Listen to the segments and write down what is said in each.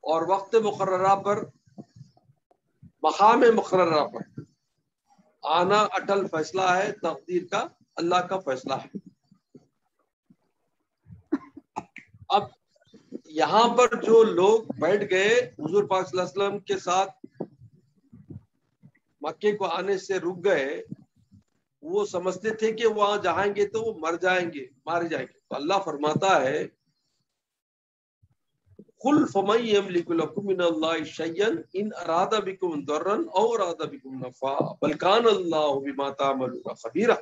اور وقت مقررہ پر، مقام مقررہ پر آنا اٹل فیصلہ ہے، تقدیر کا، اللہ کا فیصلہ ہے۔ اب یہاں پر جو لوگ بیٹھ گئے حضور پاک صلی اللہ علیہ وسلم کے ساتھ مکے کو آنے سے رک گئے، وہ سمجھتے تھے کہ وہاں جائیں گے تو وہ مارے جائیں گے۔ تو اللہ فرماتا ہے قُلْ فَمَن يَمْلِكُ لَكُم مِّنَ اللَّهِ شَيْئًا إِنْ أَرَادَ بِكُمْ ضَرًّا أَوْ أَرَادَ بِكُمْ نَفْعًا بَلْ كَانَ اللَّهُ بِمَا تَعْمَلُونَ خَبِيرًا۔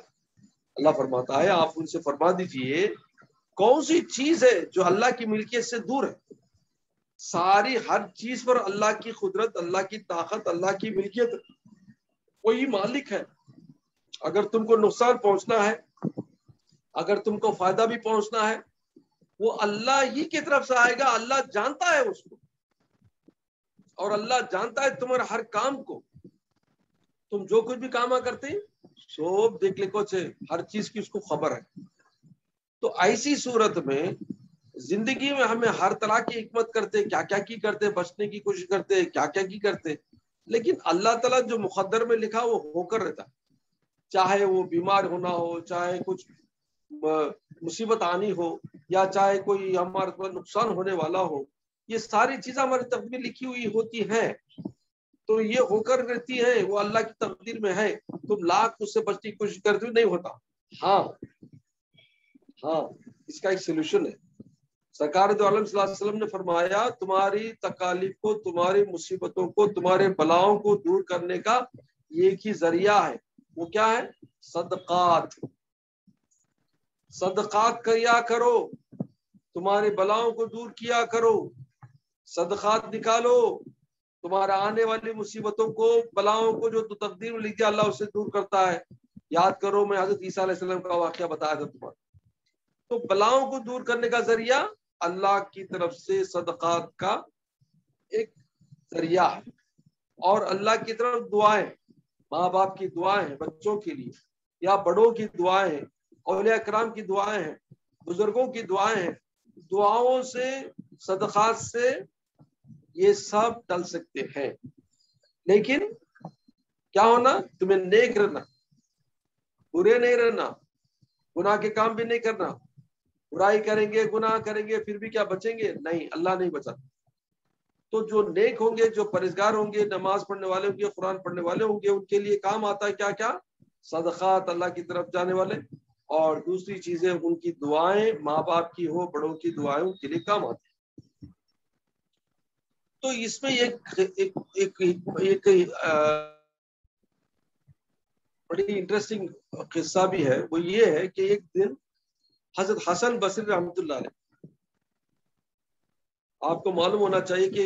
اللہ فرماتا ہے آپ ان سے فرما دیجئے کون سی چیز ہے جو اللہ کی ملکیت سے دور ہے؟ ساری ہر چیز پر اللہ کی قدرت، اللہ کی طاقت، اللہ کی ملکیت، وہی مالک ہے۔ اگر تم کو نقصان پہنچنا ہے، اگر تم کو فائدہ بھی پہنچنا ہے، وہ اللہ ہی کی طرف سے آئے گا۔ اللہ جانتا ہے اس کو، اور اللہ جانتا ہے تمہارے ہر کام کو۔ تم جو کچھ بھی کام کرتے سب دیکھ لے کچھ ہر چیز کی اس کو خبر ہے۔ تو ایسی صورت میں زندگی میں ہمیں ہر طرح کی حکمت کرتے، کیا کیا کی کرتے، بچنے کی کوشش کرتے، کیا کیا کی کرتے، لیکن اللہ تعالیٰ جو مقدر میں لکھا وہ ہو کر رہتا، چاہے وہ بیمار ہونا ہو، چاہے کچھ مصیبت آنی ہو، یا چاہے کوئی ہمارے پر نقصان ہونے والا ہو، یہ ساری چیزیں ہماری تقدیر لکھی ہوئی ہوتی ہیں۔ تو یہ ہو کر رہتی ہے، وہ اللہ کی تقدیر میں ہے۔ تم لاکھ اس سے بچنے کی کوشش کرتے ہو، نہیں ہوتا۔ ہاں اس کا ایک سولوشن ہے۔ سرکار دو عالم صلی اللہ علیہ وسلم نے فرمایا تمہاری تکالیف کو، تمہاری مصیبتوں کو، تمہارے بلاؤں کو دور کرنے کا ایک ہی ذریعہ ہے، وہ کیا ہے؟ صدقات۔ صدقات کیا کرو، تمہارے بلاؤں کو دور کیا کرو، صدقات نکالو، تمہارا آنے والی مصیبتوں کو، بلاؤں کو جو تو تقدیر میں لکھ دیا اللہ اسے دور کرتا ہے۔ یاد کرو میں حضرت عیسیٰ علیہ السلام کا واقعہ بتایا تھا تمہارا۔ تو بلاؤں کو دور کرنے کا ذریعہ اللہ کی طرف سے صدقات کا ایک ذریعہ ہے، اور اللہ کی طرف دعائیں، ماں باپ کی دعائیں ہیں بچوں کے لیے، یا بڑوں کی دعائیں ہیں، اولیاء کرام کی دعائیں ہیں، بزرگوں کی دعائیں ہیں۔ دعاؤں سے، صدقات سے یہ سب ٹل سکتے ہیں، لیکن کیا ہونا؟ تمہیں نیک رہنا، برے نہیں رہنا، گناہ کے کام بھی نہیں کرنا۔ برائی کریں گے، گناہ کریں گے، پھر بھی کیا بچیں گے؟ نہیں، اللہ نہیں بچاتا۔ تو جو نیک ہوں گے، جو پرہیزگار ہوں گے، نماز پڑھنے والے ہوں گے، قرآن پڑھنے والے ہوں گے، ان کے لیے کام آتا ہے کیا کیا؟ صدقات، اللہ کی طرف جانے والے، اور دوسری چیزیں ان کی دعائیں، ماں باپ کی ہو، بڑوں کی دعائیں ان کے لیے کام آتی ہیں۔ تو اس میں ایک بڑی انٹرسٹنگ قصہ بھی ہے، وہ یہ ہے کہ ایک دن حضرت حسن بصری رحمۃ اللہ علیہ، آپ کو معلوم ہونا چاہیے کہ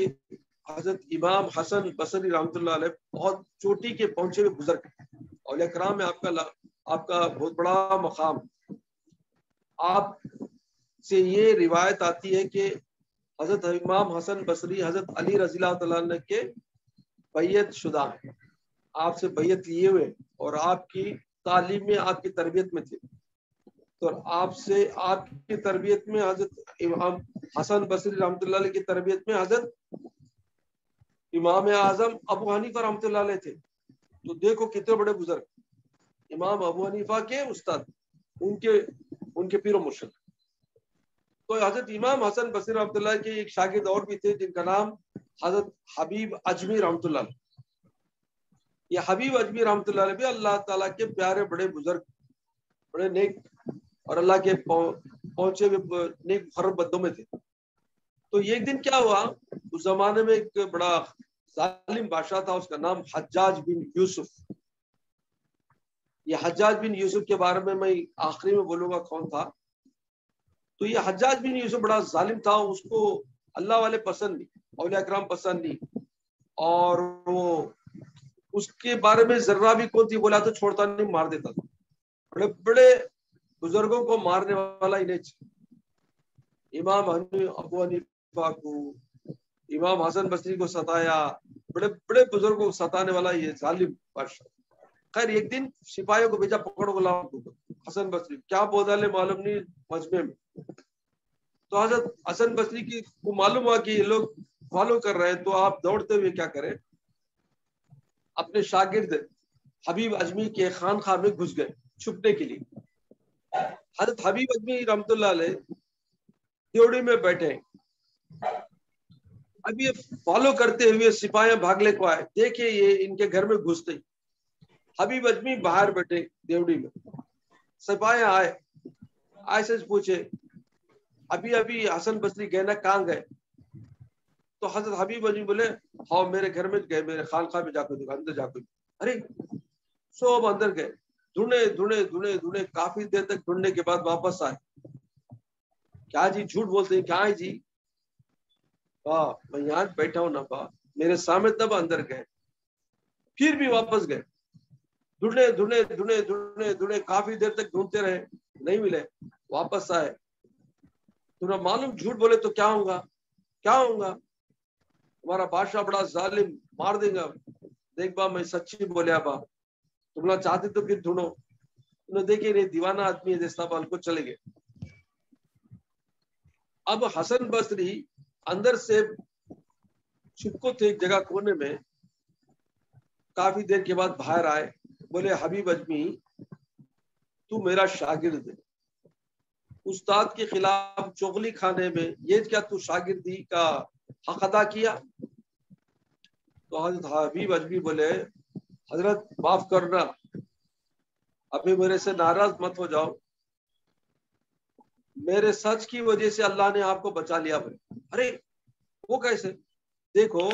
حضرت امام حسن بصری رحمۃ اللہ علیہ بہت چوٹی کے پہنچے ہوئے بزرگ ہیں، اولیاء کرام میں آپ کا بہت بڑا مقام۔ آپ سے یہ روایت آتی ہے کہ حضرت امام حسن بصری حضرت علی رضی اللہ تعالیٰ عنہ کے بیعت شدہ ہیں، آپ سے بیعت لیے ہوئے، اور آپ کی تعلیم میں، آپ کی تربیت میں تھے۔ تو آپ سے، آپ کی تربیت میں، حضرت امام حسن بصری رحمۃ اللہ علیہ کی تربیت میں حضرت امام اعظم ابو حنیفہ رحمۃ اللہ علیہ تھے۔ تو دیکھو کتنے بڑے بزرگ، امام ابو حنیفہ کے استاد، ان کے پیر و مرشد۔ تو حضرت امام حسن بصری رحمۃ اللہ کے ایک شاگرد اور بھی تھے جن کا نام حضرت حبیب اجمی رحمۃ اللہ علیہ۔ یہ حبیب اجمی رحمۃ اللہ علیہ بھی اللہ تعالیٰ کے پیارے بڑے بزرگ، بڑے نیک، اور اللہ کے پہنچے ہوئے نیک مقرب بندوں میں تھے۔ تو ایک دن کیا ہوا، اس زمانے میں ایک بڑا ظالم بادشاہ تھا، اس کا نام حجاج بن یوسف۔ یہ حجاج بن یوسف کے بارے میں آخری میں بولوں گا کون تھا۔ تو یہ حجاج بن یوسف بڑا ظالم تھا، اس کو اللہ والے پسند نہیں، اولیاء کرام پسند نہیں، اور وہ اس کے بارے میں ذرہ بھی کون تھی بولا تو چھوڑتا نہیں، مار دیتا تھا۔ بڑے بڑے بزرگوں کو مارنے والا ہی نہیں، امام ابو حنیفہ کو، امام حسن بصری کو ستایا، بڑے بڑے بزرگوں کو ستانے والا یہ ظالم بادشاہ۔ خیر ایک دن سپاہیوں کو بھیجا، پکڑو غلام حسن بصری، کیا بودالے معلوم نہیں مجمع میں۔ تو حضرت حسن بصری کو معلوم ہوا کہ یہ لوگ فالو کر رہے ہیں تو آپ دوڑتے ہوئے کیا کریں، اپنے شاگرد حبیب اجمی کے خانقاہ میں گھس گئے چھپنے کے لیے۔ حضرت حبیب اجمی رحمۃ اللہ علیہ دیوڑی میں بیٹھے، اب یہ فالو کرتے ہوئے سپاہیاں بھاگلے کو آئے، دیکھے یہ ان کے گھر میں گھستے، حبیب اجمی باہر بیٹھے دیوڑی میں، سپاہیاں آئے، ایسے پوچھے ابھی ابھی حسن بصری گئے نا، کہاں گئے؟ تو حضرت حبیب اجمی بولے ہاں میرے گھر میں گئے، میرے خانقاہ میں جا کے دیکھا، اندر جا کے، ارے سب اندر گئے، ڈھونڈے کافی دیر تک ڈھونڈنے کے بعد واپس آئے، کیا جی جھوٹ بولتے ہیں، کیا ہے جی؟ میں یہاں بیٹھا ہوں نا با، میرے سامنے تب اندر گئے، پھر بھی واپس گئے، ڈھونڈے کافی دیر تک ڈھونڈتے رہے، نہیں ملے، واپس آئے، تمہیں معلوم جھوٹ بولے تو کیا ہوگا، کیا ہوگا؟ تمہارا بادشاہ بڑا ظالم، مار دے گا، دیکھ با میں سچی بولیا با، تم لوگ چاہتے تو پھر ڈھونڈو، انہوں نے دیکھے نہیں دیوانہ آدمی ہے دیستا بال کو، چلے گئے۔ اب حسن بصری اندر سے چھپکو تھے ایک جگہ کونے میں، کافی دیر کے بعد باہر آئے، بولے حبیب اجمی تو میرا شاگرد ہے، استاد کے خلاف چغلی کھانے میں یہ کیا تو شاگردی کا حق ادا کیا؟ تو حضرت حبیب اجمی بولے حضرت معاف کرنا، ابھی میرے سے ناراض مت ہو جاؤ، میرے سچ کی وجہ سے اللہ نے آپ کو بچا لیا۔ ارے وہ کیسے؟ دیکھو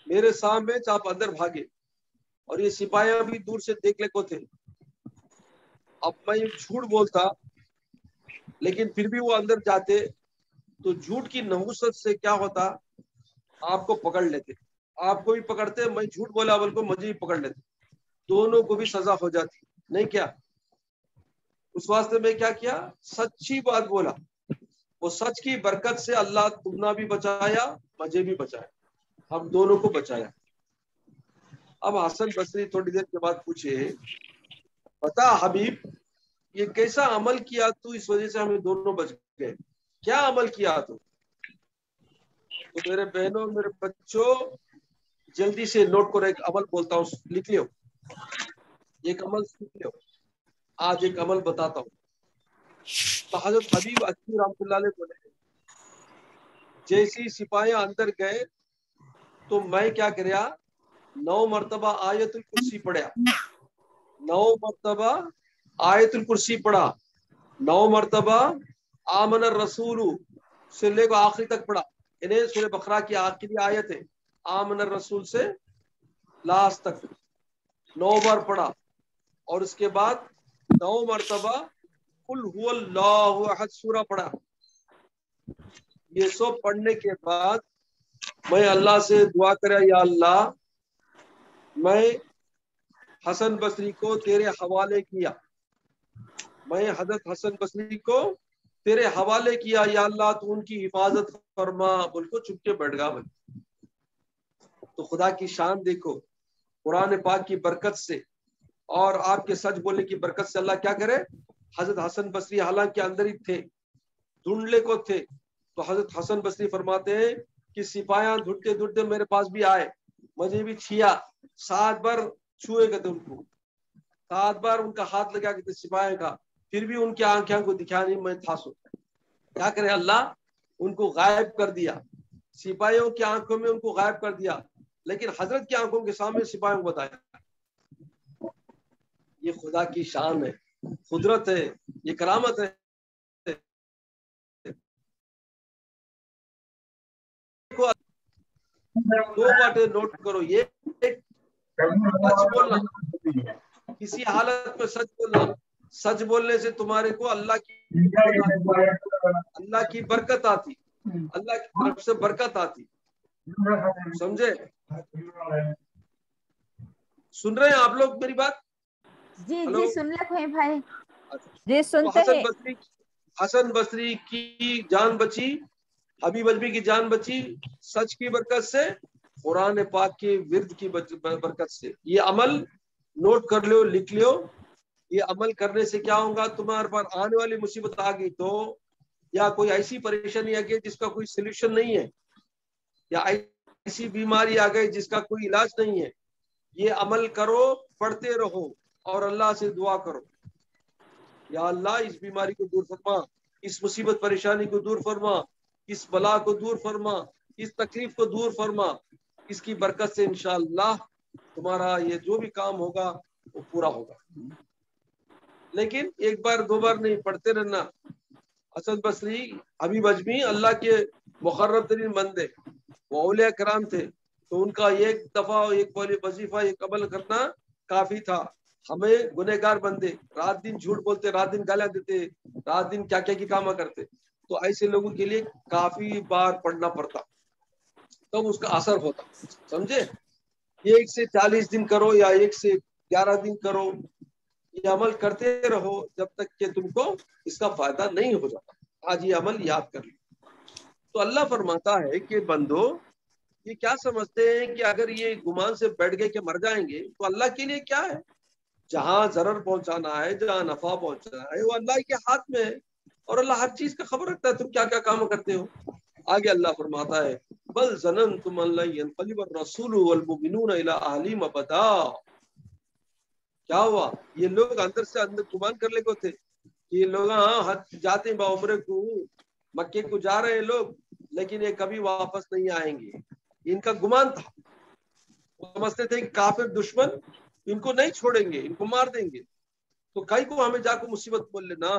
میرے سامنے آپ اندر بھاگے اور یہ سپاہیاں بھی دور سے دیکھ لے کو تھے، اب میں جھوٹ بولتا لیکن پھر بھی وہ اندر جاتے تو جھوٹ کی نحوست سے کیا ہوتا، آپ کو پکڑ لیتے، آپ کو بھی پکڑتے، میں جھوٹ بولا بول کو مجھے بھی پکڑ لیتے، دونوں کو بھی سزا ہو جاتی، نہیں کیا؟ اس واسطے میں کیا سچی بات بولا، وہ سچ کی برکت سے اللہ تمنا بھی بچایا، مجھے بھی بچایا، ہم دونوں کو بچایا۔ اب حسن بصری تھوڑی دیر کے بعد پوچھے بتا حبیب یہ کیسا عمل کیا تو اس وجہ سے ہمیں دونوں بچ گئے، کیا عمل کیا تو میرے بہنوں میرے بچوں جلدی سے نوٹ کرو، ایک عمل بولتا ہوں لکھ لو، ایک عمل سیکھ لو، آج ایک عمل بتاتا ہوں۔ تو حضرت حبیب اجمی رحمۃ اللہ علیہ بولے جیسی سپاہیاں اندر گئے تو میں کیا کریا 9 مرتبہ آیت الکرسی پڑھیا، 9 مرتبہ آیت الکرسی پڑھا، 9 مرتبہ آمن الرسول سے لے کر آخری تک پڑھا، انہیں سورہ بقرہ کی آخری آیت ہے، آمن الرسول سے لاسٹ تک 9 بار پڑھا، اور اس کے بعد 9 مرتبہ قل هو اللہ احد سورہ پڑھا۔ یہ سب پڑھنے کے بعد میں اللہ سے دعا کرا یا اللہ میں حسن بصری کو تیرے حوالے کیا، میں حضرت حسن بصری کو تیرے حوالے کیا، یا اللہ تو ان کی حفاظت فرما، بول کو چپ کے بیٹھ گا۔ تو خدا کی شان دیکھو، قرآن پاک کی برکت سے اور آپ کے سچ بولنے کی برکت سے اللہ کیا کرے، حضرت حسن بصری حالانکہ اندر ہی تھے، ڈھونڈلے کو تھے، تو حضرت حسن بصری فرماتے ہیں کہ سپاہیاں ڈھونڈتے ڈھونڈتے میرے پاس بھی آئے، مجھے بھی چھیا، 7 بار چھوئے گئے تھے ان کو، 7 بار ان کا ہاتھ لگا کے سپاہیوں کا، پھر بھی ان کی آنکھوں کو دکھا نہیں، میں تھا سو کیا کرے اللہ ان کو غائب کر دیا، سپاہیوں کی آنکھوں میں ان کو غائب کر دیا، لیکن حضرت کی آنکھوں کے سامنے سپاہیوں کو بتایا۔ یہ خدا کی شان ہے، قدرت ہے، یہ کرامت ہے۔ دو باتیں نوٹ کرو، یہ سچ بولنا، کسی حالت میں سچ بولنا، سچ بولنے سے تمہارے کو اللہ کی برکت آتی، اللہ کی طرف سے برکت آتی، سمجھے؟ سن رہے ہیں آپ لوگ میری بات؟ جی جی سن لے کوئی بھائی، جی تو سنتے ہیں۔ حسن بصری کی جان بچی، حبیب اجمی کی جان بچی سچ کی برکت سے، قرآن پاک کے ورد کی برکت سے۔ یہ عمل نوٹ کر لو، لکھ لو، یہ عمل کرنے سے کیا ہوگا، تمہارے پر آنے والی مصیبت آ گئی تو یا کوئی ایسی پریشانی آ گئی جس کا کوئی سولوشن نہیں ہے یا ایسی بیماری آ گئی جس کا کوئی علاج نہیں ہے، یہ عمل کرو، پڑھتے رہو اور اللہ سے دعا کرو، یا اللہ اس بیماری کو دور فرما، اس مصیبت پریشانی کو دور فرما، اس بلا کو دور فرما، اس تکلیف کو دور فرما، اس کی برکت سے انشاءاللہ تمہارا یہ جو بھی کام ہوگا وہ پورا ہوگا۔ لیکن ایک بار دو بار نہیں، پڑھتے رہنا۔ حسن بصری، حبیب اجمی اللہ کے مقرب ترین بندے، وہ اولیاء کرام تھے، تو ان کا ایک دفعہ ایک وظیفہ ایک عمل کرنا کافی تھا۔ ہمیں گنہگار بندے، رات دن جھوٹ بولتے، رات دن گالیاں دیتے، رات دن کیا کیا کی کام کرتے، تو ایسے لوگوں کے لیے کافی بار پڑھنا پڑتا، تب اس کا اثر ہوتا، سمجھے؟ 1 سے 40 دن کرو یا 1 سے 11 دن کرو، یہ عمل کرتے رہو جب تک کہ تم کو اس کا فائدہ نہیں ہو جاتا۔ آج یہ عمل یاد کر لو۔ تو اللہ فرماتا ہے کہ بندو یہ کیا سمجھتے ہیں کہ اگر یہ گمان سے بیٹھ گئے کہ مر جائیں گے تو اللہ کے لیے کیا ہے؟ جہاں ضرر پہنچانا ہے، جہاں نفع پہنچانا ہے، وہ اللہ کے ہاتھ میں ہے، اور اللہ ہر چیز کا خبر رکھتا ہے تم کیا کیا کام کرتے ہو۔ آگے اللہ فرماتا ہے بل ظننتم ان لن ينقلب الرسول والمؤمنون الى اهلهم ابدا۔ کیا ہوا؟ یہ لوگ اندر سے اندر گمان کر لے کو تھے کہ یہ لوگ جاتے ہیں عمرے کو، مکے کو جا رہے ہیں لوگ، لیکن یہ کبھی واپس نہیں آئیں گے، ان کا گمان تھا۔ وہ سمجھتے تھے کہ کافر دشمن ان کو نہیں چھوڑیں گے، ان کو مار دیں گے، تو کئی کو ہمیں جا کو مصیبت بول لینا،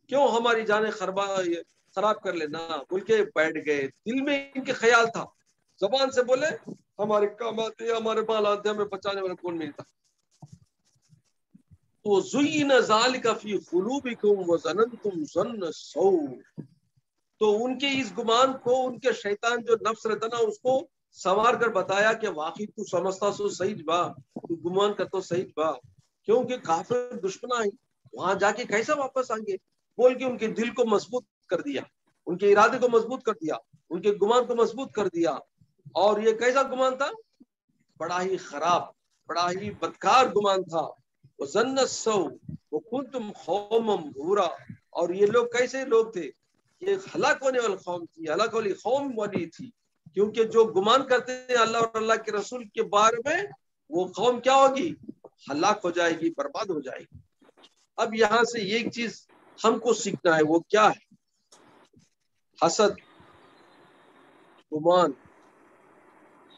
کیوں ہماری جانیں خراب کر لینا، بول کے بیٹھ گئے۔ دل میں ان کے خیال تھا، زبان سے بولے ہمارے کام آتے، ہمارے بال آتے، ہمیں بچانے والا کون ملتا۔ تو زین ذالک فی قلوبکم وظننتم ظن السوء، تو ان کے اس گمان کو ان کے شیطان جو نفس رہتا نا اس کو سنوار کر بتایا کہ واقعی تو سمجھتا سو صحیح با، تو گمان کر تو صحیح با، کیونکہ کافر دشمن آئی وہاں جا کے کیسا واپس آئیں گے، بول کے ان کے دل کو مضبوط کر دیا، ان کے ارادے کو مضبوط کر دیا، ان کے گمان کو مضبوط کر دیا۔ اور یہ کیسا گمان تھا؟ بڑا ہی خراب، بڑا ہی بدکار گمان تھا۔ وَظَنَّ السَّوْءَ وَكُنْتُمْ قَوْمًا بُورًا، اور یہ لوگ کیسے لوگ تھے؟ یہ ہلاک ہونے والی قوم تھی، ہلاک والی قوم والی تھی، کیونکہ جو گمان کرتے ہیں اللہ اور اللہ کے رسول کے بارے میں، وہ قوم کیا ہوگی؟ ہلاک ہو جائے گی، برباد ہو جائے گی۔ اب یہاں سے ایک چیز ہم کو سیکھنا ہے، وہ کیا ہے؟ حسد، گمان،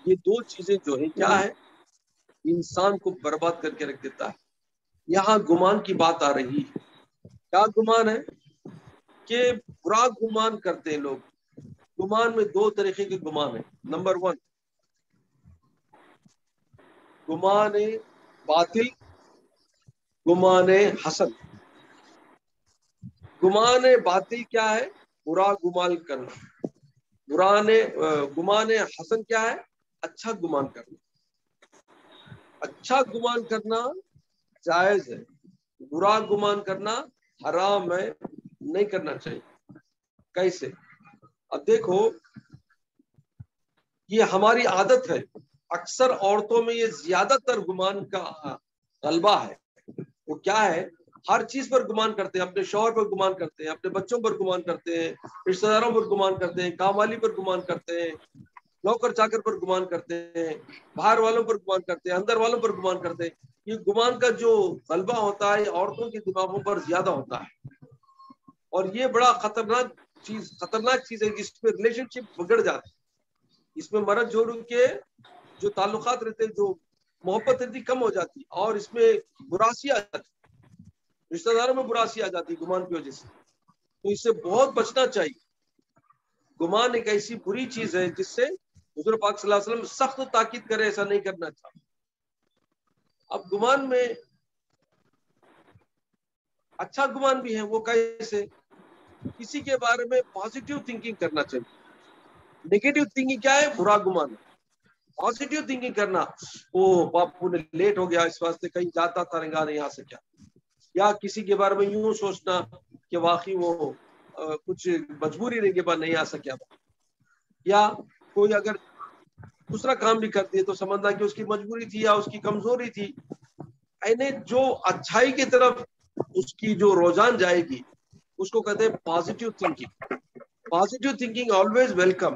یہ دو چیزیں جو ہیں کیا ہے؟ انسان کو برباد کر کے رکھ دیتا ہے۔ یہاں گمان کی بات آ رہی ہے۔ کیا گمان ہے؟ کہ برا گمان کرتے ہیں لوگ۔ گمان میں دو طریقے کے گمان ہیں۔ نمبر 1 گمان باطل، گمان حسن۔ گمان باطل کیا ہے؟ برا گمان کرنا۔ گمان حسن کیا ہے؟ اچھا گمان کرنا۔ اچھا گمان کرنا جائز ہے، برا گمان کرنا حرام ہے، نہیں کرنا چاہیے۔ کیسے؟ اب دیکھو، یہ ہماری عادت ہے، اکثر عورتوں میں یہ زیادہ تر گمان کا غلبہ ہے۔ وہ کیا ہے؟ ہر چیز پر گمان کرتے ہیں، اپنے شوہر پر گمان کرتے ہیں، اپنے بچوں پر گمان کرتے ہیں، رشتہ داروں پر گمان کرتے ہیں، کام والی پر گمان کرتے ہیں، نوکر چاکر پر گمان کرتے ہیں، باہر والوں پر گمان کرتے ہیں، اندر والوں پر گمان کرتے ہیں۔ یہ گمان کا جو غلبہ ہوتا ہے عورتوں کے دماغوں پر زیادہ ہوتا ہے، اور یہ بڑا خطرناک چیز ہے، جس میں ریلیشن شپ بگڑ جاتی ہے، اس میں مرد جوڑوں کے جو تعلقات رہتے ہیں، جو محبت رہتی کم ہو جاتی، اور اس میں براسی آ جاتی، رشتہ داروں میں براسی آ جاتی گمان کی وجہ سے۔ تو اس سے بہت بچنا چاہیے۔ گمان ایک ایسی بری چیز ہے جس سے حضور پاک صلی اللہ علیہ وسلم سخت تاکید کرے ایسا نہیں کرنا چاہیے۔ اب گمان میں اچھا گمان بھی ہے، وہ کیسے؟ کسی کے بارے میں پازیٹیو تھنکنگ کرنا چاہیے۔ نیگیٹو تھنکنگ کیا ہے؟ برا گمان ہے۔ پازیٹیو تھنکنگ کرنا، او باپو نے لیٹ ہو گیا اس واسطے کہیں جاتا تھا، رنگا نہیں آ سکیا، یا کسی کے بارے میں یوں سوچنا کہ واقعی وہ کچھ مجبوری رہنے کے بعد نہیں آ سکیا، یا کوئی اگر دوسرا کام بھی کرتی ہے تو سمجھنا کہ اس کی مجبوری تھی یا اس کی کمزوری تھی۔ یعنی جو اچھائی کی طرف اس کی جو رجحان جائے گی اس کو کہتے ہیں positive thinking. Positive thinking always welcome,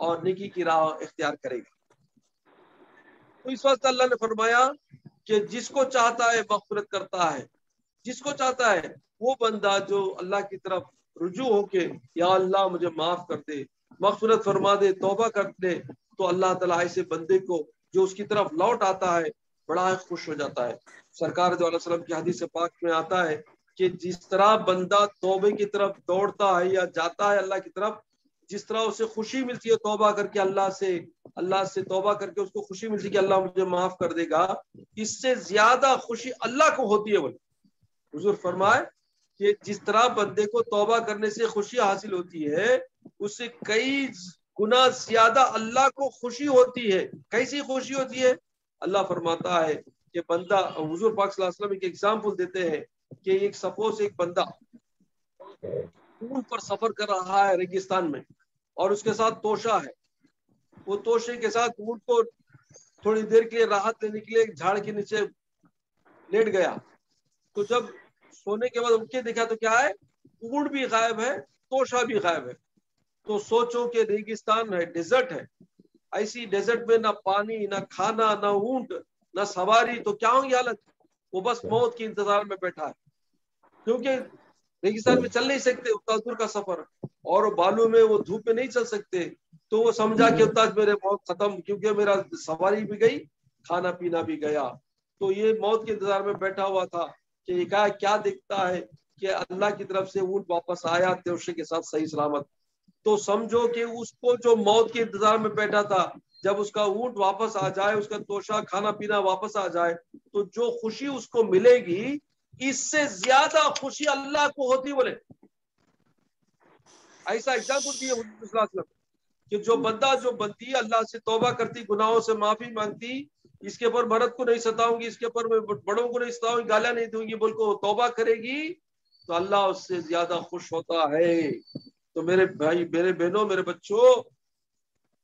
اور نیکی کی راہ اختیار کرے گا۔ تو اس وقت اللہ نے فرمایا کہ جس کو چاہتا ہے مغفرت کرتا ہے، جس کو چاہتا ہے وہ بندہ جو اللہ کی طرف رجوع ہو کے یا اللہ مجھے معاف کر دے، مغفرت فرما دے، توبہ کر دے، تو اللہ تعالیٰ ایسے بندے کو جو اس کی طرف لوٹ آتا ہے بڑا خوش ہو جاتا ہے۔ سرکار صلی اللہ علیہ وسلم کی حدیث پاک میں آتا ہے کہ جس طرح بندہ توبے کی طرف دوڑتا ہے یا جاتا ہے اللہ کی طرف، جس طرح اسے خوشی ملتی ہے توبہ کر کے اللہ سے توبہ کر کے اس کو خوشی ملتی ہے کہ اللہ مجھے معاف کر دے گا، اس سے زیادہ خوشی اللہ کو ہوتی ہے۔ بولے حضور فرمائے کہ جس طرح بندے کو توبہ کرنے سے خوشی حاصل ہوتی ہے، اس سے کئی گنا زیادہ اللہ کو خوشی ہوتی ہے۔ کیسی خوشی ہوتی ہے؟ اللہ فرماتا ہے کہ بندہ، حضور پاک صلی اللہ علیہ وسلم ایک ایگزامپل دیتے ہیں کہ ایک سپوز ایک بندہ اونٹ پر سفر کر رہا ہے ریگستان میں، اور اس کے ساتھ توشہ ہے، وہ توشے کے ساتھ اونٹ کو تھوڑی دیر کے لیے راحت لینے کے لیے ایک جھاڑ کے نیچے لیٹ گیا، تو جب سونے کے بعد اٹھ کے دیکھا تو کیا ہے؟ اونٹ بھی غائب ہے، توشہ بھی غائب ہے۔ تو سوچو کہ ریگستان ہے، ڈیزرٹ ہے، ایسی ڈیزرٹ میں نہ پانی، نہ کھانا، نہ اونٹ، نہ سواری، تو کیا ہوگی حالت؟ وہ بس موت کے انتظار میں بیٹھا ہے، کیونکہ ریگستان میں چل نہیں سکتے، اتنا دور کا سفر، اور بالوں میں وہ دھوپ میں نہیں چل سکتے، تو وہ سمجھا کہ اتنا میرے موت ختم، کیونکہ میرا سواری بھی گئی، کھانا پینا بھی گیا۔ تو یہ موت کے انتظار میں بیٹھا ہوا تھا کہ یہ کیا دیکھتا ہے کہ اللہ کی طرف سے اونٹ واپس آیا توشے کے ساتھ صحیح سلامت۔ تو سمجھو کہ اس کو جو موت کے انتظار میں بیٹھا تھا، جب اس کا اونٹ واپس آ جائے، اس کا توشہ کھانا پینا واپس آ جائے، تو جو خوشی اس کو ملے گی اس سے زیادہ خوشی اللہ کو ہوتی۔ بولے ایسا ایگزامپل دیے حضور صلی اللہ علیہ وسلم کہ جو بندہ جو بندی اللہ سے توبہ کرتی، گناہوں سے معافی مانگتی، اس کے اوپر مرد کو نہیں ستاؤں گی، اس کے اوپر میں بڑوں کو نہیں ستاؤں گی، گالیاں نہیں دوں گی، بول کو توبہ کرے گی تو اللہ اس سے زیادہ خوش ہوتا ہے۔ تو میرے بھائی، میرے بہنوں، میرے بچوں،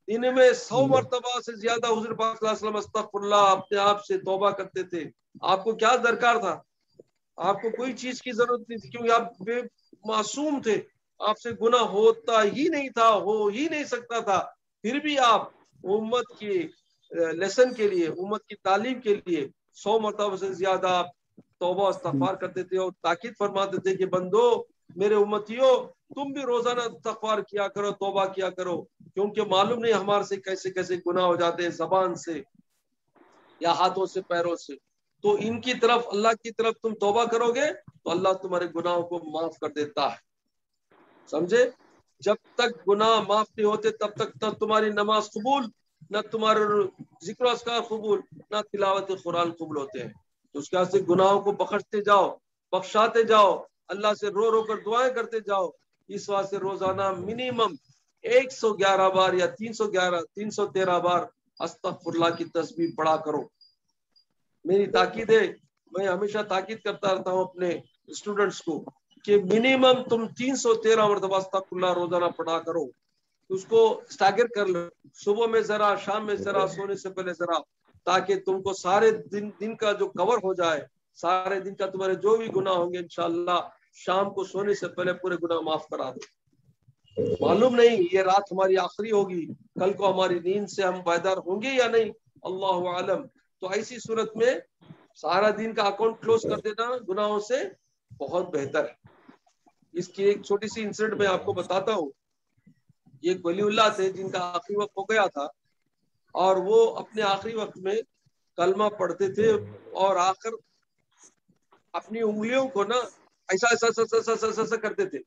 ان میں 100 مرتبہ سے زیادہ حضور پاک صلی اللہ علیہ وسلم استغفر اللہ اپنے آپ سے توبہ کرتے تھے۔ آپ کو کیا درکار تھا؟ آپ کو کوئی چیز کی ضرورت نہیں تھی، کیونکہ آپ بے معصوم تھے، آپ سے گناہ ہوتا ہی نہیں تھا، ہو ہی نہیں سکتا تھا، پھر بھی آپ امت کی لیسن کے لیے، امت کی تعلیم کے لیے 100 مرتبہ سے زیادہ آپ توبہ استغفار کرتے تھے، اور تاکید فرماتے تھے کہ بندو، میرے امتیوں، تم بھی روزانہ استغفار کیا کرو، توبہ کیا کرو، کیونکہ معلوم نہیں ہمارے سے کیسے کیسے گناہ ہو جاتے ہیں، زبان سے یا ہاتھوں سے، پیروں سے۔ تو ان کی طرف، اللہ کی طرف تم توبہ کرو گے تو اللہ تمہارے گناہوں کو معاف کر دیتا ہے۔ سمجھے؟ جب تک گناہ معاف نہیں ہوتے تب تک نہ تمہاری نماز قبول، نہ تمہارے ذکر و اذکار قبول، نہ تلاوت قرآن قبول ہوتے ہیں۔ تو اس کے واسطے گناہوں کو بخشتے جاؤ، بخشاتے جاؤ، اللہ سے رو رو کر دعائیں کرتے جاؤ۔ اس واسطے روزانہ منیمم 111 بار یا 313 بار استغفر اللہ کی تسبیح پڑھا کرو۔ میری تاکید ہے، میں ہمیشہ تاکید کرتا رہتا ہوں اپنے اسٹوڈنٹس کو کہ منیمم تم 313 مرتبہ استغفر اللہ روزانہ پڑھا کرو۔ اس کو اسٹاگر کر لو، صبح میں ذرا، شام میں ذرا، سونے سے پہلے ذرا، تاکہ تم کو سارے دن کا جو کور ہو جائے، سارے دن کا تمہارے جو بھی گناہ ہوں گے انشاءاللہ شام کو سونے سے پہلے پورے گناہ معاف کرا دو۔ معلوم نہیں یہ رات ہماری آخری ہوگی، کل کو ہماری نیند سے ہم بیدار ہوں گے یا نہیں، اللہ عالم۔ تو ایسی صورت میں سارا دن کا اکاؤنٹ کلوز کر دینا گناہوں سے بہت بہتر ہے۔ اس کی ایک چھوٹی سی انسیڈنٹ میں آپ کو بتاتا ہوں۔ یہ ایک ولی اللہ تھے جن کا آخری وقت ہو گیا تھا، اور وہ اپنے آخری وقت میں کلمہ پڑھتے تھے، اور آخر اپنی انگلیوں کو نا ایسا ایسا ایسا ایسا ایسا ایسا کرتے تھے۔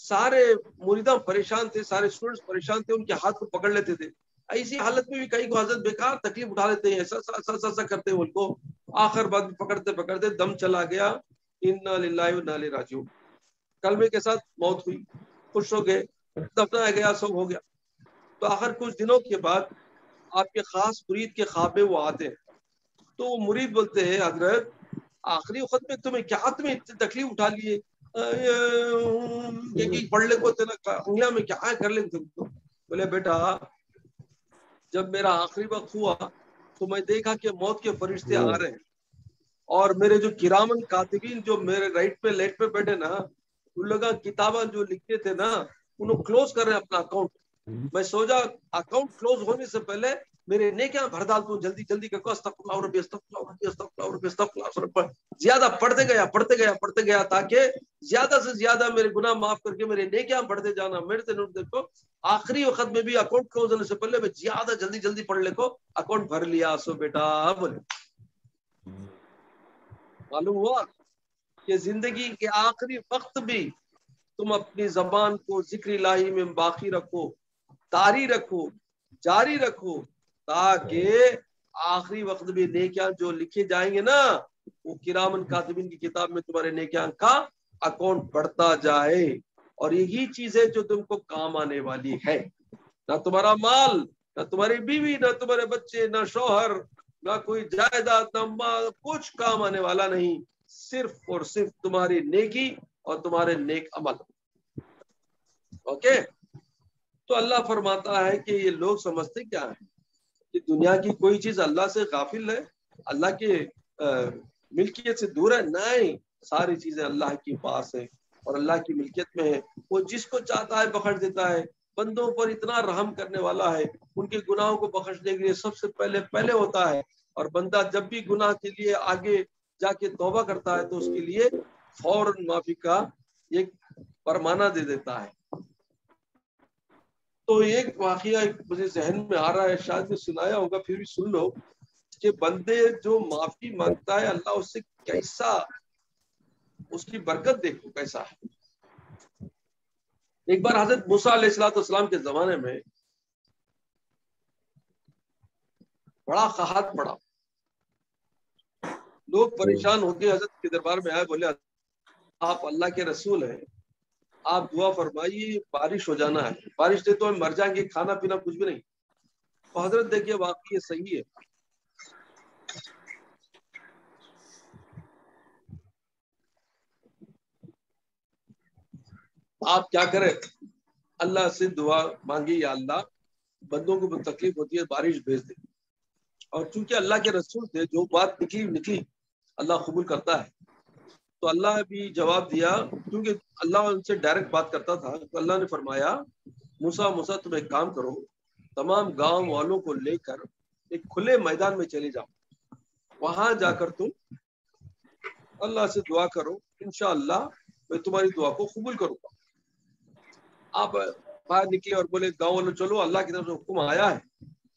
سارے مریداں پریشان تھے، سارے اسٹوڈنٹس پریشان تھے، ان کے ہاتھ کو پکڑ لیتے تھے۔ ایسی حالت میں بھی کئی کو حضرت بیکار تکلیف اٹھا لیتے ہیں، ایسا ایسا ایسا کرتے ہیں ان کو، آخر بعد پکڑتے پکڑتے دم چلا گیا، انا للہ و انا الیہ راجعون، کلمے کے ساتھ موت ہوئی، خوش ہو گئے، دفنایا گیا، سب ہو گیا۔ تو آخر کچھ دنوں کے بعد آپ کے خاص مرید کے خواب میں وہ آتے ہیں، تو وہ مرید بولتے ہیں حضرت آخری وقت میں تمہیں اتنی تکلیف اٹھا لیے، پڑھ لے کو انگلیاں میں کیا کر لیں تم تو؟ بولے بیٹا جب میرا آخری وقت ہوا تو میں دیکھا کہ موت کے فرشتے آ رہے ہیں، اور میرے جو کرامن کاتبین جو میرے رائٹ پہ لیفٹ پہ بیٹھے نا، ان لوگ کتابیں جو لکھتے تھے نا انہوں کلوز کر رہے ہیں اپنا اکاؤنٹ، میں سو جا اکاؤنٹ کلوز ہونے سے پہلے میرے نیکیاں بھر ڈالتا ہوں، جلدی جلدی کر کو استغفر اللہ ربی استغفر اللہ ربی استغفر اللہ ربی استغفر اللہ، زیادہ پڑھتے گیا تاکہ زیادہ سے زیادہ میرے گناہ معاف کر کے میرے نیکیاں بڑھتے جانا۔ میرے سے نوٹ دیکھو آخری وقت میں بھی اکاؤنٹ کلوز ہونے سے پہلے میں زیادہ جلدی جلدی پڑھ لے کو اکاؤنٹ بھر لیا۔ سو بیٹا بولے معلوم ہوا کہ زندگی کے آخری وقت بھی تم اپنی زبان کو ذکر الہی میں باقی رکھو، طاری رکھو، جاری رکھو، تاکہ آخری وقت بھی نیکیاں جو لکھے جائیں گے نا وہ کرامن کاتبین کی کتاب میں تمہارے نیکیاں کا اکاؤنٹ بڑھتا جائے۔ اور یہی چیز ہے جو تم کو کام آنے والی ہے، نہ تمہارا مال، نہ تمہاری بیوی، نہ تمہارے بچے، نہ شوہر، نہ کوئی جائیداد، نہ مال، کچھ کام آنے والا نہیں، صرف اور صرف تمہاری نیکی اور تمہارے نیک عمل۔ اوکے، تو اللہ فرماتا ہے کہ یہ لوگ سمجھتے کیا ہے کہ دنیا کی کوئی چیز اللہ سے غافل ہے، اللہ کے ملکیت سے دور ہے؟ نہیں، ساری چیزیں اللہ کے پاس ہے اور اللہ کی ملکیت میں ہے۔ وہ جس کو چاہتا ہے بخش دیتا ہے، بندوں پر اتنا رحم کرنے والا ہے، ان کے گناہوں کو بخشنے کے لیے سب سے پہلے ہوتا ہے، اور بندہ جب بھی گناہ کے لیے آگے جا کے توبہ کرتا ہے تو اس کے لیے فوراً معافی کا ایک فرمانہ دے دیتا ہے۔ تو ایک واقعہ مجھے ذہن میں آ رہا ہے، شاید میں سنایا ہوگا پھر بھی سن لو، کہ بندے جو معافی مانگتا ہے اللہ اس سے کیسا، اس کی برکت دیکھو کیسا ہے۔ ایک بار حضرت موسیٰ علیہ السلام کے زمانے میں بڑا قحط پڑا، لوگ پریشان ہو کے حضرت کے دربار میں آئے، بولے آپ اللہ کے رسول ہیں، آپ دعا فرمائیے بارش ہو جانا ہے، بارش دے تو ہم مر جائیں گے، کھانا پینا کچھ بھی نہیں۔ تو حضرت دیکھیے واقعی یہ صحیح ہے، آپ کیا کریں، اللہ سے دعا مانگی یا اللہ بندوں کو تکلیف ہوتی ہے بارش بھیج دے، اور چونکہ اللہ کے رسول تھے جو بات نکلی اللہ قبول کرتا ہے، تو اللہ بھی جواب دیا، کیونکہ اللہ ان سے ڈائریکٹ بات کرتا تھا، تو اللہ نے فرمایا موسیٰ تم ایک کام کرو، تمام گاؤں والوں کو لے کر ایک کھلے میدان میں چلے جاؤ، وہاں جا کر تم اللہ سے دعا کرو، انشاءاللہ میں تمہاری دعا کو قبول کروں گا۔ آپ باہر نکلے اور بولے گاؤں والوں چلو اللہ کی طرف سے حکم آیا ہے،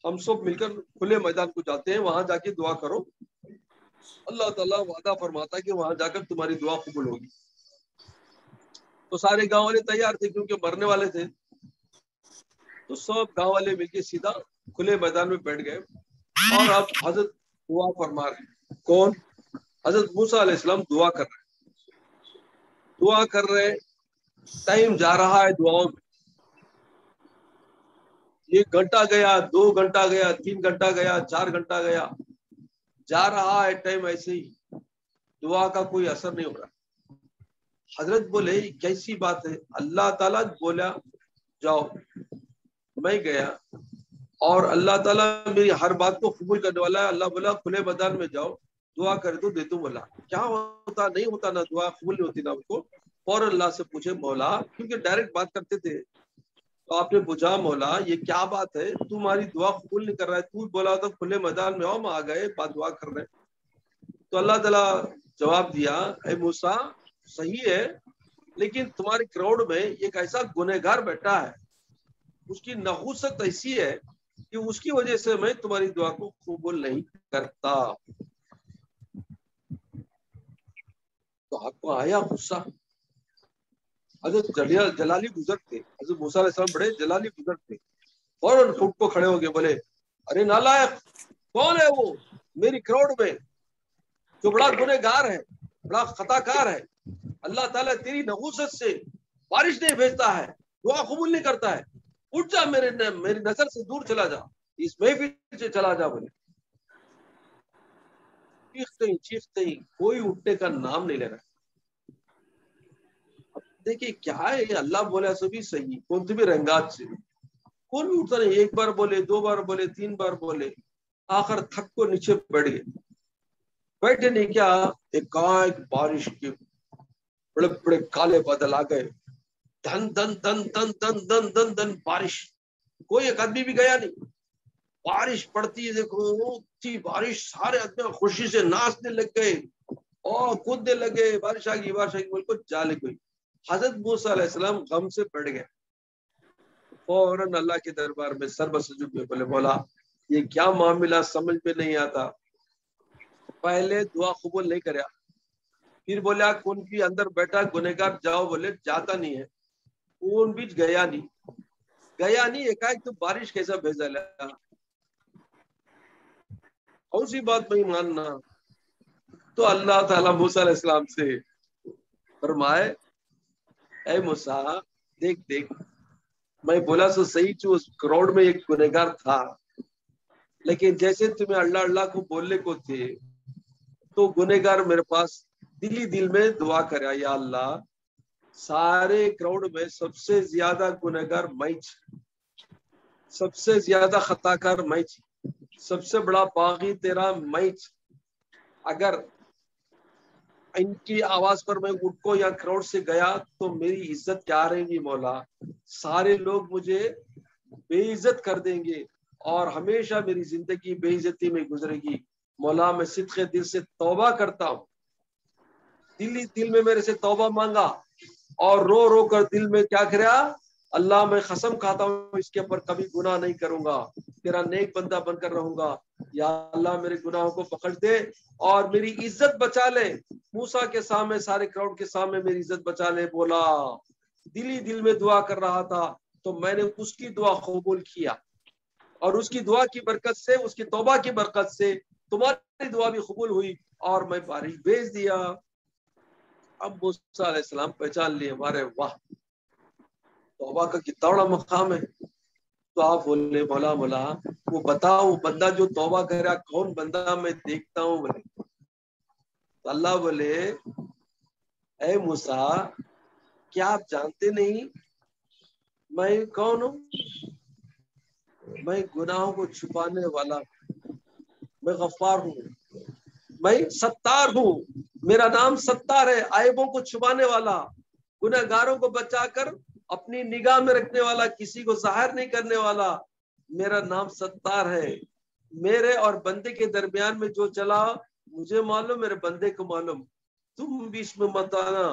ہم سب مل کر کھلے میدان کو جاتے ہیں، وہاں جا کے دعا کرو، اللہ تعالیٰ وعدہ فرماتا ہے کہ وہاں جا کر تمہاری دعا قبول ہوگی۔ تو سارے گاؤں والے تیار تھے کیونکہ مرنے والے تھے، تو سب گاؤں والے مل کے سیدھا کھلے میدان میں بیٹھ گئے، اور اب حضرت دعا فرما رہے ہیں، کون؟ حضرت موسیٰ علیہ السلام دعا کر رہے، ٹائم جا رہا ہے دعاؤں میں، 1 گھنٹہ گیا، 2 گھنٹہ گیا، 3 گھنٹہ گیا، 4 گھنٹہ گیا، جا رہا ہے ٹائم، ایسے ہی دعا کا کوئی اثر نہیں ہو رہا۔ حضرت بولے کیسی بات ہے، اللہ تعالیٰ بولا جاؤ، میں گیا اور اللہ تعالیٰ میری ہر بات کو قبول کرنے والا ہے، اللہ بولا کھلے میدان میں جاؤ دعا کر دو دے دوں، بولا کیا ہوتا، نہیں ہوتا نا، دعا قبول نہیں ہوتی نا، ان کو فوراً اللہ سے پوچھے مولا، کیونکہ ڈائریکٹ بات کرتے تھے، تو آپ نے پوچھا مولا یہ کیا بات ہے، تمہاری دعا قبول نہیں کر رہا ہے، تو بولا تو کھلے میدان میں آؤ، ہم آ گئے بات دعا کر رہے ہیں۔ تو اللہ تعالیٰ جواب دیا، اے موسیٰ صحیح ہے، لیکن تمہارے کراؤڈ میں ایک ایسا گنہگار بیٹھا ہے، اس کی نحوست ایسی ہے کہ اس کی وجہ سے میں تمہاری دعا کو قبول نہیں کرتا۔ تو آپ کو آیا غصہ، حضرت جلالی بزرگ تھے، حضرت موسیٰ علیہ السلام بڑے جلالی بزرگ تھے، فوراً اٹھ کو کھڑے ہو گئے، بولے ارے نالائق، کون ہے وہ میری کراؤڈ میں جو بڑا گنہگار ہے، بڑا خطا کار ہے، اللہ تعالیٰ تیری نحوست سے بارش نہیں بھیجتا ہے، دعا قبول نہیں کرتا ہے، اٹھ جا، میری نظر سے دور چلا جا، اس محفل سے چلا جا۔ بولے چیختے ہی کوئی اٹھنے کا نام نہیں لے رہا۔ دیکھیے کیا ہے، اللہ بولے سبھی صحیح، کون سی بھی رنگات سے کون بھی اٹھتا نہیں، 1 بار بولے، 2 بار بولے، 3 بار بولے، آخر تھک کو نیچے بیٹھ گئے، بیٹھے نہیں کیا، ایک بارش کے بڑے بڑے کالے بادل آ گئے، دن دن دن دن دن دن دن دن بارش، کوئی ایک آدمی بھی گیا نہیں. بارش پڑتی ہے, دیکھو تھی بارش, سارے آدمی خوشی سے ناچنے لگ گئے اور کودنے لگے, بارش آ گئی بارش آ گئی, بول کو جالے کوئی. حضرت موسیٰ علیہ السلام غم سے پڑ گئے, فوراً اللہ کے دربار میں سر بسجود میں بولے مولا یہ کیا معاملہ سمجھ میں نہیں آتا. پہلے دعا قبول نہیں کریا, پھر بولیا کون کی اندر بیٹھا گنہگار جاؤ, بولے جاتا نہیں ہے. کون بھی گیا نہیں, ایک تو بارش کیسا بھیجا لیا, کون سی بات نہیں ماننا. تو اللہ تعالیٰ موسیٰ علیہ السلام سے فرمائے اے موسیٰ دیکھ میں بولا سو صحیح چو اس کروڑ میں ایک گنہگار تھا, لیکن جیسے تمہیں اللہ کو بولنے کو تھے تو گنہگار میرے پاس دل میں دعا کرا, یا اللہ سارے کروڑ میں سب سے زیادہ گنہگار میں, سب سے زیادہ خطا کار میں, سب سے بڑا باغی تیرا میں. اگر ان کی آواز پر میں اٹھ کو یا کروڑ سے گیا تو میری عزت کیا رہے گی مولا, سارے لوگ مجھے بے عزت کر دیں گے اور ہمیشہ میری زندگی بے عزتی میں گزرے گی. مولا میں صدق دل سے توبہ کرتا ہوں. دل میں میرے سے توبہ مانگا اور رو کر دل میں کیا کرا, اللہ میں قسم کھاتا ہوں اس کے اوپر کبھی گناہ نہیں کروں گا, تیرا نیک بندہ بن کر رہوں گا. یا اللہ میرے گناہوں کو پکڑ دے اور میری عزت بچا لے. موسیٰ کے سامنے, سارے کراؤڈ کے سامنے میری عزت بچا لے. بولا دل میں دعا کر رہا تھا تو میں نے اس کی دعا قبول کیا, اور اس کی دعا کی برکت سے, اس کی توبہ کی برکت سے تمہاری دعا بھی قبول ہوئی اور میں بارش بھیج دیا. اب موسیٰ علیہ السلام پہچان لیے, ہمارے واہ توبہ کا کتنا بڑا مقام ہے. تو آپ بولے مولا وہ بتاؤ بندہ جو توبہ کرا کون بندہ میں دیکھتا ہوں. بولے تو اللہ بولے اے موسیٰ کیا آپ جانتے نہیں میں کون ہوں؟ میں گناہوں کو چھپانے والا, میں غفار ہوں, میں ستار ہوں. میرا نام ستار ہے, عیبوں کو چھپانے والا, گنہگاروں کو بچا کر اپنی نگاہ میں رکھنے والا, کسی کو ظاہر نہیں کرنے والا. میرا نام ستار ہے. میرے اور بندے کے درمیان میں جو چلا مجھے معلوم, میرے بندے کو معلوم. تم بیچ میں مت آنا,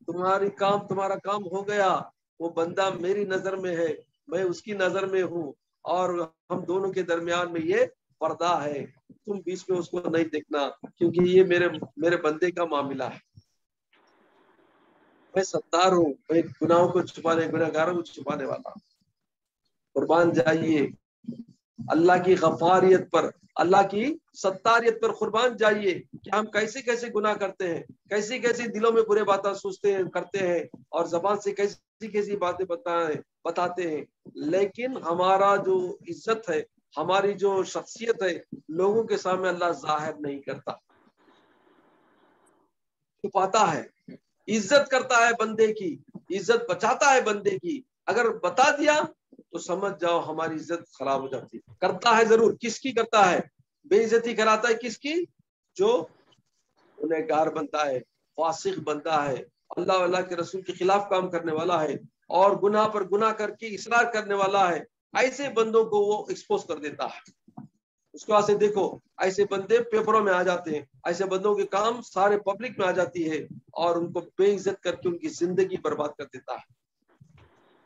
تمہارا کام ہو گیا. وہ بندہ میری نظر میں ہے, میں اس کی نظر میں ہوں, اور ہم دونوں کے درمیان میں یہ پردہ ہے. تم بیچ میں اس کو نہیں دیکھنا کیونکہ یہ میرے بندے کا معاملہ ہے. میں ستار ہوں, میں گناہوں کو چھپانے, گنہگاروں کو چھپانے والا. قربان جائیے اللہ کی غفاریت پر, اللہ کی ستاریت پر قربان جائیے کہ ہم کیسے کیسے گناہ کرتے ہیں, کیسی کیسی دلوں میں برے باتیں سوچتے ہیں, کرتے ہیں, اور زبان سے کیسی کیسی باتیں بتاتے ہیں. لیکن ہمارا جو عزت ہے, ہماری جو شخصیت ہے, لوگوں کے سامنے اللہ ظاہر نہیں کرتا, چھپاتا ہے. عزت کرتا ہے بندے کی, عزت بچاتا ہے بندے کی. اگر بتا دیا تو سمجھ جاؤ ہماری عزت خراب ہو جاتی. کرتا ہے ضرور, کس کی کرتا ہے؟ بے عزتی کراتا ہے کس کی؟ جو گنہگار بنتا ہے, فاسق بنتا ہے, اللہ کے رسول کے خلاف کام کرنے والا ہے, اور گناہ پر گناہ کر کے اصرار کرنے والا ہے. ایسے بندوں کو وہ ایکسپوز کر دیتا ہے. اس کے واسطے دیکھو ایسے بندے پیپروں میں آ جاتے ہیں, ایسے بندوں کے کام سارے پبلک میں آ جاتی ہے, اور ان کو بے عزت کر کے ان کی زندگی برباد کر دیتا ہے.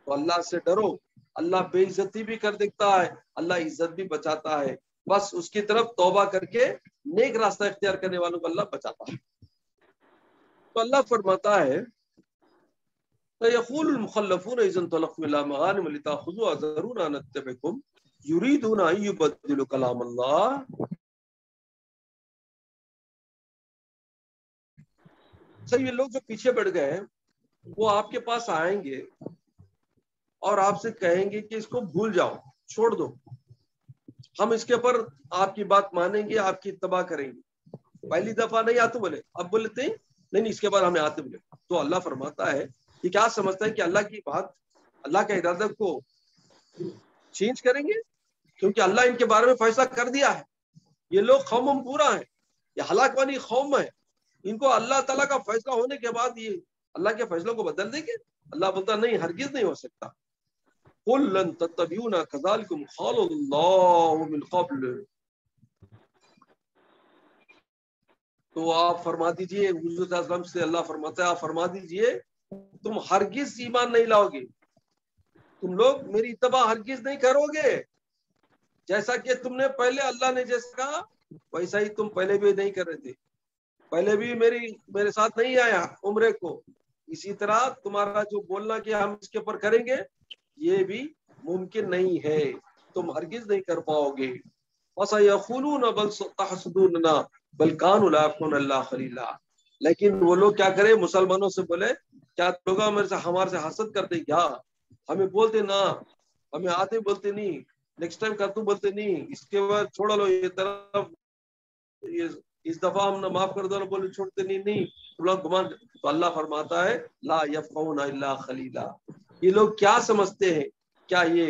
تو اللہ سے ڈرو, اللہ بے عزتی بھی کر دیتا ہے, اللہ عزت بھی بچاتا ہے. بس اس کی طرف توبہ کر کے نیک راستہ اختیار کرنے والوں کو اللہ بچاتا ہے. تو اللہ فرماتا ہے فَيَقُولُ الْمُخَلَّفُونَ إِذَا انطَلَقْتُمْ إِلَىٰ مَغَانِمَ لِتَأْخُذُوهَا ذَرُونَا نَتَّبِعْكُمْ يُرِيدُونَ أَن يُبَدِّلُوا كَلَامَ اللَّهِ. یہ لوگ جو پیچھے بڑھ گئے ہیں وہ آپ کے پاس آئیں گے اور آپ سے کہیں گے کہ اس کو بھول جاؤ, چھوڑ دو, ہم اس کے اوپر آپ کی بات مانیں گے, آپ کی اتباع کریں گے. پہلی دفعہ نہیں آتے بولے, اب بولتے ہیں نہیں اس کے بعد ہمیں آتے بولے. تو اللہ فرماتا ہے کہ کیا سمجھتا ہے کہ اللہ کی بات, اللہ کا ارادہ کو چینج کریں گے؟ کیونکہ اللہ ان کے بارے میں فیصلہ کر دیا ہے. یہ لوگ قوم پورا ہے, یہ ہلاک بانی قوم ہے. ان کو اللہ تعالیٰ کا فیصلہ ہونے کے بعد یہ اللہ کے فیصلوں کو بدل دیں گے؟ اللہ بولتا نہیں, ہرگز نہیں ہو سکتا. قل لن تتبعونا كذلكم قال الله من قبل. تو آپ فرما دیجئے حضور صلی اللہ علیہ وسلم سے اللہ فرماتا ہے آپ فرما دیجئے تم ہرگز ایمان نہیں لاؤ گے، تم لوگ میری اتباع ہرگز نہیں کرو گے، جیسا کہ تم نے پہلے اللہ نے جیسا کہا ویسا ہی تم پہلے بھی نہیں کر رہے تھے، پہلے بھی میرے ساتھ نہیں آیا عمرے کو، اسی طرح تمہارا جو بولنا کہ ہم اس کے اوپر کریں گے یہ بھی ممکن نہیں ہے، تم ہرگز نہیں کر پاؤ گے. وَسَيَقُولُونَ بَلْ تَحْسُدُونَنَا بَلْ كَانُوا لَا يَفْقَهُونَ إِلَّا قَلِيلًا. لیکن وہ لوگ کیا کرے، مسلمانوں سے بولے کیا لوگ ہمارے سے حسد کرتے کیا، ہمیں بولتے نہ، ہمیں آتے بولتے نہیں، نیکسٹ ٹائم کر تو بولتے نہیں، اس کے بعد چھوڑا لو یہ طرف، اس دفعہ ہم نہ معاف کر دو بولے چھوڑتے نہیں تم لوگ گمان. تو اللہ فرماتا ہے لا یفقهون الا قلیلا. یہ لوگ کیا سمجھتے ہیں، کیا یہ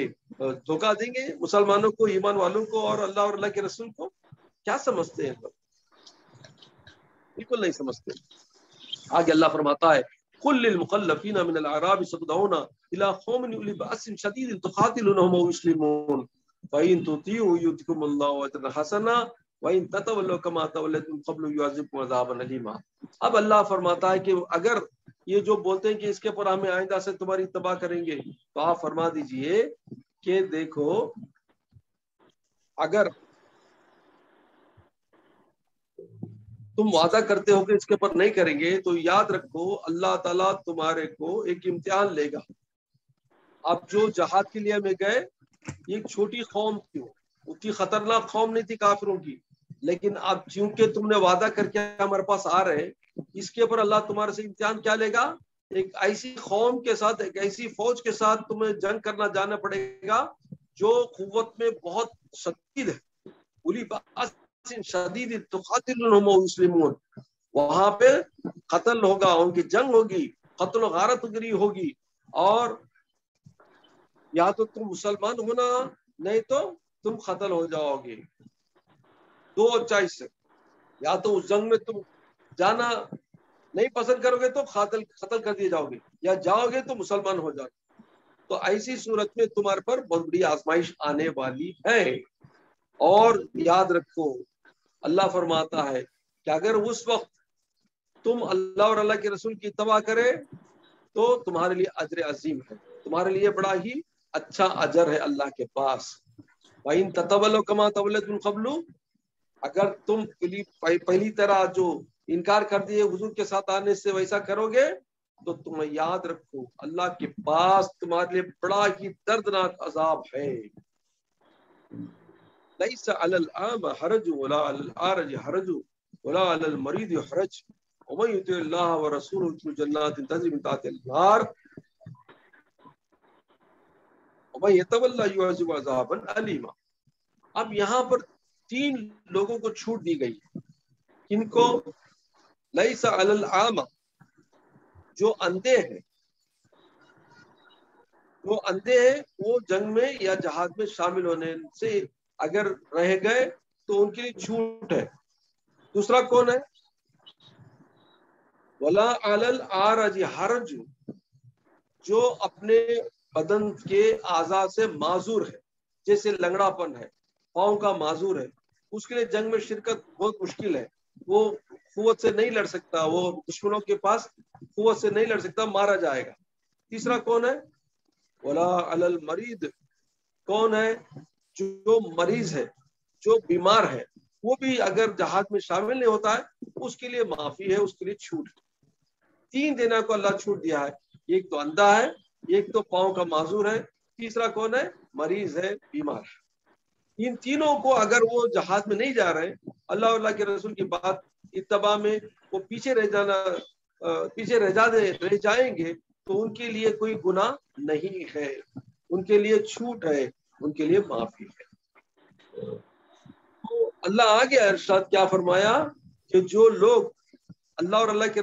دھوکہ دیں گے مسلمانوں کو، ایمان والوں کو اور اللہ کے رسول کو؟ کیا سمجھتے ہیں لوگ؟ بالکل نہیں سمجھتے. آگے اللہ فرماتا ہے قل للمخلفین من الاعراب ستدعون الى قوم اولی باس شدید تقاتلونهم ويسلمون فإن تطيعوا يؤتكم الله اجرا حسنا وإن تتولوا كما توليتم قبل يعذبكم عذابا أليما. اب اللہ فرماتا ہے کہ اگر یہ جو بولتے ہیں کہ اس کے پر ہمیں آئندہ سے تمہاری اتباع کریں گے تو آپ فرما دیجئے کہ دیکھو اگر تم وعدہ کرتے ہو کہ اس کے پر نہیں کریں گے تو یاد رکھو اللہ تعالیٰ تمہارے کو ایک امتحان لے گا. اب جو جہاد کے لیے میں گئے ایک چھوٹی قوم تھی، اتنی خطرناک قوم نہیں تھی کافروں کی، لیکن اب چونکہ تم نے وعدہ کر کے ہمارے پاس آ رہے، اس کے اوپر اللہ تمہارے سے امتحان کیا لے گا، ایک ایسی قوم کے ساتھ، ایک ایسی فوج کے ساتھ تمہیں جنگ کرنا جانا پڑے گا جو قوت میں بہت شدید ہے. اولی باس شدید تقاتلونہم ویسلمون، وہاں پہ قتل ہوگا، ان کی جنگ ہوگی، قتل و غارت گری ہوگی، اور یا تو تم مسلمان ہونا نہیں تو تم قتل ہو جاؤ گے. دو چوائس ہے، یا تو اس جنگ میں تم جانا نہیں پسند کرو گے تو قتل کر دیے جاؤ گے، یا جاؤ گے تو مسلمان ہو جاؤ گے. تو ایسی صورت میں تمہارے پر بہت بڑی آزمائش آنے والی ہے. اور یاد رکھو اللہ فرماتا ہے کہ اگر اس وقت تم اللہ اور اللہ کے رسول کی اتباع کرے تو تمہارے لیے اجر عظیم ہے، تمہارے لیے بڑا ہی اچھا اجر ہے اللہ کے پاس. وَإِن تَتَوَلَّوْا كَمَا تَوَلَّيْتُمْ مِن قَبْلُ، اگر تم پہلی طرح جو انکار کر دیے حضور کے ساتھ آنے سے ویسا کرو گے تو تمہیں یاد رکھو اللہ کے پاس تمہارے لیے بڑا ہی دردناک عذاب ہے. لَيْسَ عَلَى الْأَعْمَى حَرَجٌ وَلَا عَلَى الْأَعْرَجِ حَرَجٌ وَلَا عَلَى الْمَرِيضِ حَرَجٌ وَمَن يُطِعِ اللَّهَ وَرَسُولَهُ يُدْخِلْهُ جَنَّاتٍ تَجْرِي مِن تحتها الْأَنْهَارُ وَمَن يَتَوَلَّ يُعَذِّبْهُ عَذَابًا أَلِيمًا. اب یہاں پر تین لوگوں کو چھوٹ دی گئی. ان کو لَيْسَ عَلَى الْأَعْمَى، جو اندھے ہیں، وہ جنگ میں یا جہاد میں شامل ہونے سے اگر رہ گئے تو ان کے لیے چھوٹ ہے. دوسرا کون ہے؟ وَلَا عَلَى الْأَعْرَجِ حَرَجٌ، جو اپنے بدن کے اعضاء سے معذور ہے، جیسے لنگڑا پن ہے، پاؤں کا معذور ہے، اس کے لیے جنگ میں شرکت بہت مشکل ہے، وہ قوت سے نہیں لڑ سکتا، وہ دشمنوں کے پاس قوت سے نہیں لڑ سکتا، مارا جائے گا. تیسرا کون ہے؟ ولا علی المرید، کون ہے؟ جو مریض ہے، جو بیمار ہے، وہ بھی اگر جہاد میں شامل نہیں ہوتا ہے اس کے لیے معافی ہے، اس کے لیے چھوٹ ہے. تین دینا کو اللہ چھوٹ دیا ہے، ایک تو اندھا ہے، ایک تو پاؤں کا معذور ہے، تیسرا کون ہے؟ مریض ہے، بیمار ہے. ان تینوں کو اگر وہ جہاد میں نہیں جا رہے، اللہ اور اللہ کے رسول کی بات اتباع میں وہ پیچھے رہ جائیں گے تو ان کے لیے کوئی گناہ نہیں ہے، ان کے لیے چھوٹ ہے، ان کے لیے معافی ہے. تو اللہ آگے ارشاد کیا فرمایا کہ جو لوگ اللہ اور اللہ کے